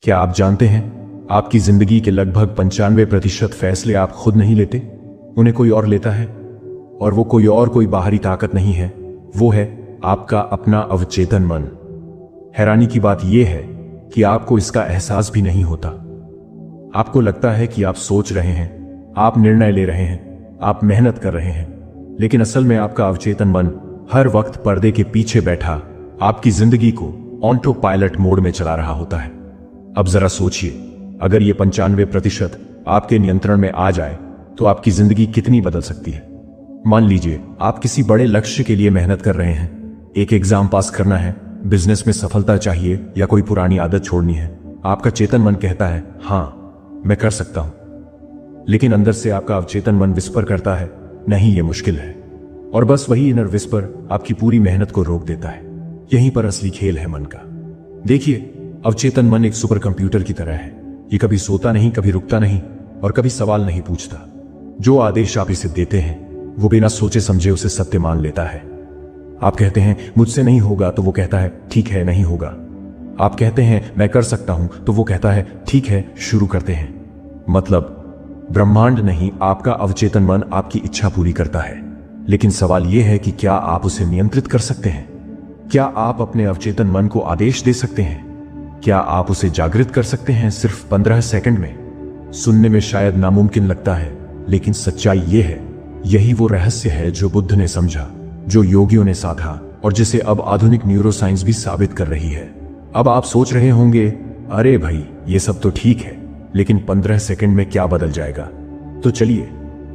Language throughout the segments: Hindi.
क्या आप जानते हैं, आपकी जिंदगी के लगभग 95% फैसले आप खुद नहीं लेते, उन्हें कोई और लेता है। और वो कोई बाहरी ताकत नहीं है, वो है आपका अपना अवचेतन मन। हैरानी की बात यह है कि आपको इसका एहसास भी नहीं होता। आपको लगता है कि आप सोच रहे हैं, आप निर्णय ले रहे हैं, आप मेहनत कर रहे हैं, लेकिन असल में आपका अवचेतन मन हर वक्त पर्दे के पीछे बैठा आपकी जिंदगी को ऑटो पायलट मोड में चला रहा होता है। अब जरा सोचिए, अगर ये 95% आपके नियंत्रण में आ जाए तो आपकी जिंदगी कितनी बदल सकती है। मान लीजिए आप किसी बड़े लक्ष्य के लिए मेहनत कर रहे हैं, एक एग्जाम पास करना है, बिजनेस में सफलता चाहिए या कोई पुरानी आदत छोड़नी है। आपका चेतन मन कहता है हाँ मैं कर सकता हूं, लेकिन अंदर से आपका अवचेतन मन विस्पर करता है नहीं ये मुश्किल है। और बस वही इनर विस्पर आपकी पूरी मेहनत को रोक देता है। यहीं पर असली खेल है मन का। देखिए, अवचेतन मन एक सुपर कंप्यूटर की तरह है। ये कभी सोता नहीं, कभी रुकता नहीं और कभी सवाल नहीं पूछता। जो आदेश आप इसे देते हैं वो बिना सोचे समझे उसे सत्य मान लेता है। आप कहते हैं मुझसे नहीं होगा तो वो कहता है ठीक है नहीं होगा। आप कहते हैं मैं कर सकता हूं तो वो कहता है ठीक है शुरू करते हैं। मतलब ब्रह्मांड नहीं, आपका अवचेतन मन आपकी इच्छा पूरी करता है। लेकिन सवाल यह है कि क्या आप उसे नियंत्रित कर सकते हैं? क्या आप अपने अवचेतन मन को आदेश दे सकते हैं? क्या आप उसे जागृत कर सकते हैं सिर्फ 15 सेकंड में? सुनने में शायद नामुमकिन लगता है, लेकिन सच्चाई यह है, यही वो रहस्य है जो बुद्ध ने समझा, जो योगियों ने साधा और जिसे अब आधुनिक न्यूरोसाइंस भी साबित कर रही है। अब आप सोच रहे होंगे, अरे भाई ये सब तो ठीक है, लेकिन 15 सेकंड में क्या बदल जाएगा? तो चलिए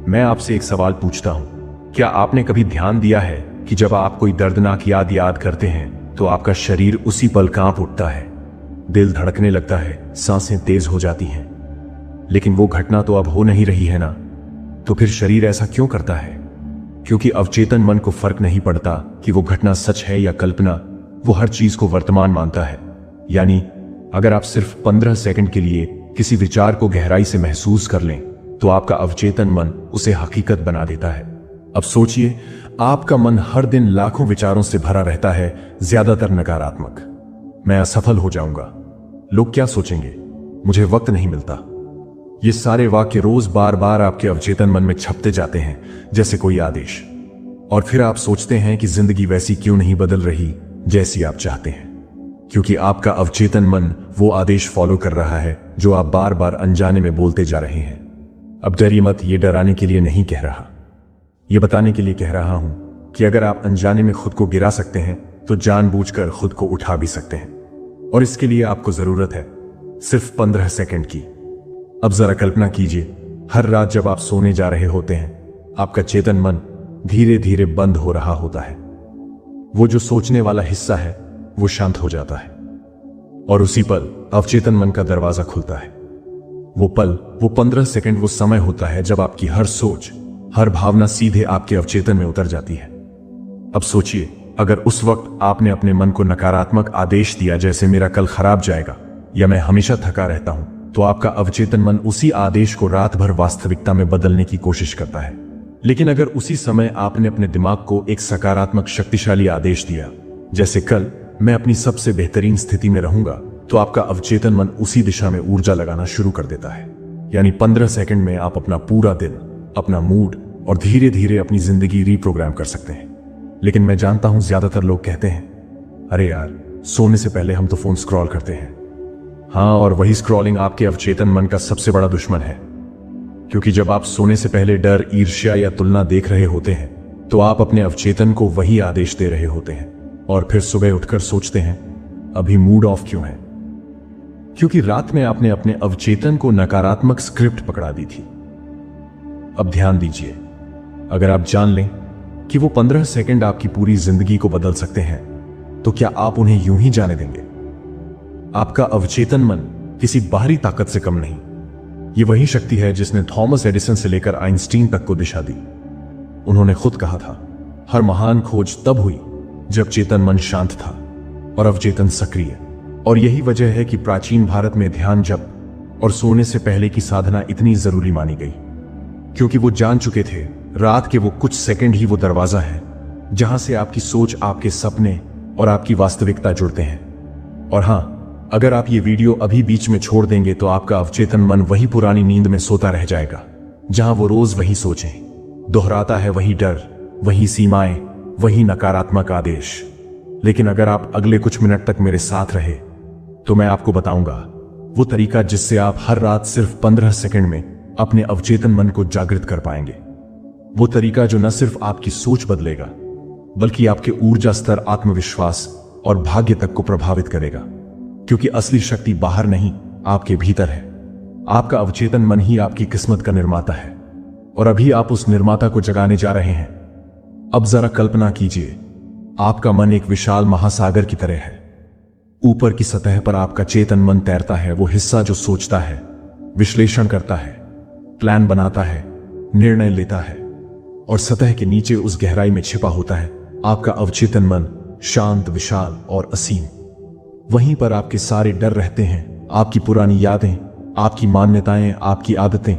मैं आपसे एक सवाल पूछता हूं। क्या आपने कभी ध्यान दिया है कि जब आप कोई दर्दनाक याद करते हैं तो आपका शरीर उसी पल कांप उठता है, दिल धड़कने लगता है, सांसें तेज हो जाती हैं। लेकिन वो घटना तो अब हो नहीं रही है ना। तो फिर शरीर ऐसा क्यों करता है? क्योंकि अवचेतन मन को फर्क नहीं पड़ता कि वो घटना सच है या कल्पना। वो हर चीज को वर्तमान मानता है। यानी अगर आप सिर्फ 15 सेकंड के लिए किसी विचार को गहराई से महसूस कर लें तो आपका अवचेतन मन उसे हकीकत बना देता है। अब सोचिए, आपका मन हर दिन लाखों विचारों से भरा रहता है, ज्यादातर नकारात्मक। मैं असफल हो जाऊंगा, लोग क्या सोचेंगे, मुझे वक्त नहीं मिलता। ये सारे वाक्य रोज बार बार आपके अवचेतन मन में छपते जाते हैं जैसे कोई आदेश। और फिर आप सोचते हैं कि जिंदगी वैसी क्यों नहीं बदल रही जैसी आप चाहते हैं, क्योंकि आपका अवचेतन मन वो आदेश फॉलो कर रहा है जो आप बार बार अनजाने में बोलते जा रहे हैं। अब डरिए मत, ये डराने के लिए नहीं कह रहा, ये बताने के लिए कह रहा हूं कि अगर आप अनजाने में खुद को गिरा सकते हैं तो जानबूझकर खुद को उठा भी सकते हैं। और इसके लिए आपको जरूरत है सिर्फ 15 सेकंड की। अब जरा कल्पना कीजिए, हर रात जब आप सोने जा रहे होते हैं आपका चेतन मन धीरे धीरे बंद हो रहा होता है। वो जो सोचने वाला हिस्सा है वो शांत हो जाता है और उसी पल अवचेतन मन का दरवाजा खुलता है। वो पल, वो 15 सेकंड वो समय होता है जब आपकी हर सोच, हर भावना सीधे आपके अवचेतन में उतर जाती है। अब सोचिए, अगर उस वक्त आपने अपने मन को नकारात्मक आदेश दिया जैसे मेरा कल खराब जाएगा या मैं हमेशा थका रहता हूं, तो आपका अवचेतन मन उसी आदेश को रात भर वास्तविकता में बदलने की कोशिश करता है। लेकिन अगर उसी समय आपने अपने दिमाग को एक सकारात्मक शक्तिशाली आदेश दिया जैसे कल मैं अपनी सबसे बेहतरीन स्थिति में रहूंगा, तो आपका अवचेतन मन उसी दिशा में ऊर्जा लगाना शुरू कर देता है। यानी 15 सेकंड में आप अपना पूरा दिन, अपना मूड और धीरे धीरे अपनी जिंदगी रीप्रोग्राम कर सकते हैं। लेकिन मैं जानता हूं ज्यादातर लोग कहते हैं अरे यार, सोने से पहले हम तो फोन स्क्रॉल करते हैं। हाँ, और वही स्क्रॉलिंग आपके अवचेतन मन का सबसे बड़ा दुश्मन है। क्योंकि जब आप सोने से पहले डर, ईर्ष्या या तुलना देख रहे होते हैं तो आप अपने अवचेतन को वही आदेश दे रहे होते हैं। और फिर सुबह उठकर सोचते हैं अभी मूड ऑफ क्यों है? क्योंकि रात में आपने अपने अवचेतन को नकारात्मक स्क्रिप्ट पकड़ा दी थी। अब ध्यान दीजिए, अगर आप जान लें कि वो 15 सेकंड आपकी पूरी जिंदगी को बदल सकते हैं, तो क्या आप उन्हें यूं ही जाने देंगे? आपका अवचेतन मन किसी बाहरी ताकत से कम नहीं। ये वही शक्ति है जिसने थॉमस एडिसन से लेकर आइंस्टीन तक को दिशा दी। उन्होंने खुद कहा था, हर महान खोज तब हुई जब चेतन मन शांत था और अवचेतन सक्रिय। और यही वजह है कि प्राचीन भारत में ध्यान, जप और सोने से पहले की साधना इतनी जरूरी मानी गई, क्योंकि वो जान चुके थे रात के वो कुछ सेकंड ही वो दरवाजा है जहां से आपकी सोच, आपके सपने और आपकी वास्तविकता जुड़ते हैं। और हां, अगर आप ये वीडियो अभी बीच में छोड़ देंगे तो आपका अवचेतन मन वही पुरानी नींद में सोता रह जाएगा, जहां वो रोज वही सोचें, दोहराता है वही डर, वही सीमाएं, वही नकारात्मक आदेश। लेकिन अगर आप अगले कुछ मिनट तक मेरे साथ रहे तो मैं आपको बताऊंगा वो तरीका जिससे आप हर रात सिर्फ 15 सेकंड में अपने अवचेतन मन को जागृत कर पाएंगे। वो तरीका जो न सिर्फ आपकी सोच बदलेगा बल्कि आपके ऊर्जा स्तर, आत्मविश्वास और भाग्य तक को प्रभावित करेगा। क्योंकि असली शक्ति बाहर नहीं, आपके भीतर है। आपका अवचेतन मन ही आपकी किस्मत का निर्माता है और अभी आप उस निर्माता को जगाने जा रहे हैं। अब जरा कल्पना कीजिए, आपका मन एक विशाल महासागर की तरह है। ऊपर की सतह पर आपका चेतन मन तैरता है, वो हिस्सा जो सोचता है, विश्लेषण करता है, प्लान बनाता है, निर्णय लेता है। और सतह के नीचे उस गहराई में छिपा होता है आपका अवचेतन मन, शांत, विशाल और असीम। वहीं पर आपके सारे डर रहते हैं, आपकी पुरानी यादें, आपकी मान्यताएं, आपकी आदतें,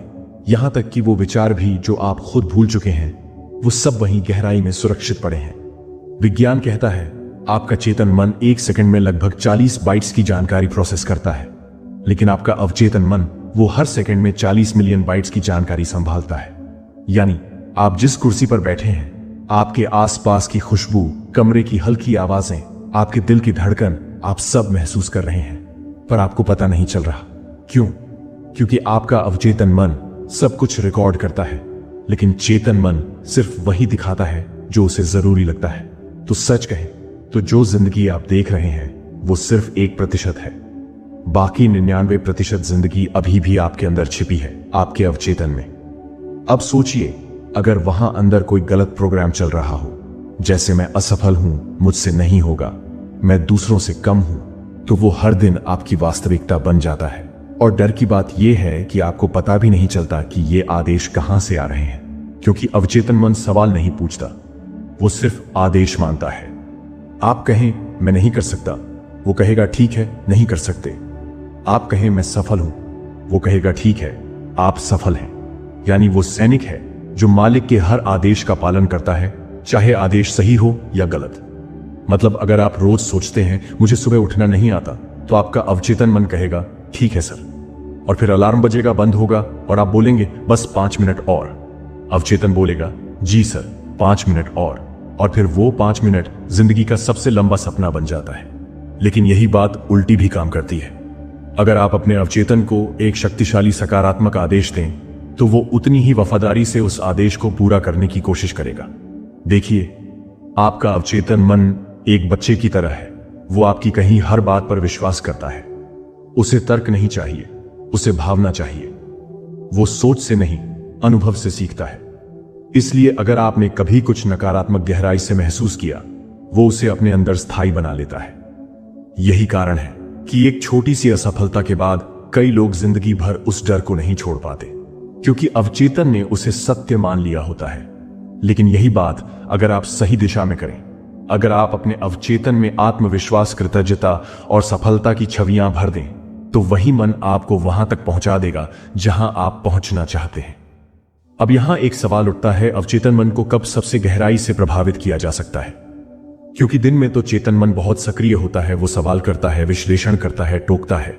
यहां तक कि वो विचार भी जो आप खुद भूल चुके हैं, वो सब वहीं गहराई में सुरक्षित पड़े हैं। विज्ञान कहता है आपका चेतन मन 1 सेकंड में लगभग 40 बाइट्स की जानकारी प्रोसेस करता है, लेकिन आपका अवचेतन मन वो हर सेकंड में 40 मिलियन बाइट्स की जानकारी संभालता है। यानी आप जिस कुर्सी पर बैठे हैं, आपके आसपास की खुशबू, कमरे की हल्की आवाजें, आपके दिल की धड़कन, आप सब महसूस कर रहे हैं, पर आपको पता नहीं चल रहा। क्यों? क्योंकि आपका अवचेतन मन सब कुछ रिकॉर्ड करता है, लेकिन चेतन मन सिर्फ वही दिखाता है जो उसे जरूरी लगता है। तो सच कहें तो जो जिंदगी आप देख रहे हैं वो सिर्फ 1% है। बाकी 99% जिंदगी अभी भी आपके अंदर छिपी है, आपके अवचेतन में। अब सोचिए, अगर वहां अंदर कोई गलत प्रोग्राम चल रहा हो, जैसे मैं असफल हूं, मुझसे नहीं होगा, मैं दूसरों से कम हूं, तो वो हर दिन आपकी वास्तविकता बन जाता है। और डर की बात यह है कि आपको पता भी नहीं चलता कि ये आदेश कहां से आ रहे हैं, क्योंकि अवचेतन मन सवाल नहीं पूछता, वो सिर्फ आदेश मानता है। आप कहें मैं नहीं कर सकता, वो कहेगा ठीक है, नहीं कर सकते। आप कहें मैं सफल हूं, वो कहेगा ठीक है, आप सफल हैं। यानी वो सैनिक है जो मालिक के हर आदेश का पालन करता है, चाहे आदेश सही हो या गलत। मतलब अगर आप रोज सोचते हैं मुझे सुबह उठना नहीं आता, तो आपका अवचेतन मन कहेगा ठीक है सर, और फिर अलार्म बजेगा, बंद होगा और आप बोलेंगे बस 5 मिनट और। अवचेतन बोलेगा जी सर, 5 मिनट और फिर वो 5 मिनट जिंदगी का सबसे लंबा सपना बन जाता है। लेकिन यही बात उल्टी भी काम करती है। अगर आप अपने अवचेतन को एक शक्तिशाली सकारात्मक आदेश दें, तो वो उतनी ही वफादारी से उस आदेश को पूरा करने की कोशिश करेगा। देखिए, आपका अवचेतन मन एक बच्चे की तरह है। वो आपकी कहीं हर बात पर विश्वास करता है। उसे तर्क नहीं चाहिए, उसे भावना चाहिए। वो सोच से नहीं, अनुभव से सीखता है। इसलिए अगर आपने कभी कुछ नकारात्मक गहराई से महसूस किया, वो उसे अपने अंदर स्थायी बना लेता है। यही कारण है कि एक छोटी सी असफलता के बाद कई लोग जिंदगी भर उस डर को नहीं छोड़ पाते, क्योंकि अवचेतन ने उसे सत्य मान लिया होता है। लेकिन यही बात अगर आप सही दिशा में करें, अगर आप अपने अवचेतन में आत्मविश्वास, कृतज्ञता और सफलता की छवियां भर दें, तो वही मन आपको वहां तक पहुंचा देगा जहां आप पहुंचना चाहते हैं। अब यहां एक सवाल उठता है, अवचेतन मन को कब सबसे गहराई से प्रभावित किया जा सकता है? क्योंकि दिन में तो चेतन मन बहुत सक्रिय होता है, वो सवाल करता है, विश्लेषण करता है, टोकता है।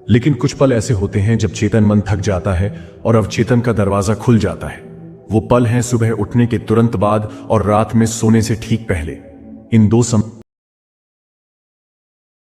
लेकिन कुछ पल ऐसे होते हैं जब चेतन मन थक जाता है और अवचेतन का दरवाजा खुल जाता है। वो पल हैं सुबह उठने के तुरंत बाद और रात में सोने से ठीक पहले। इन दो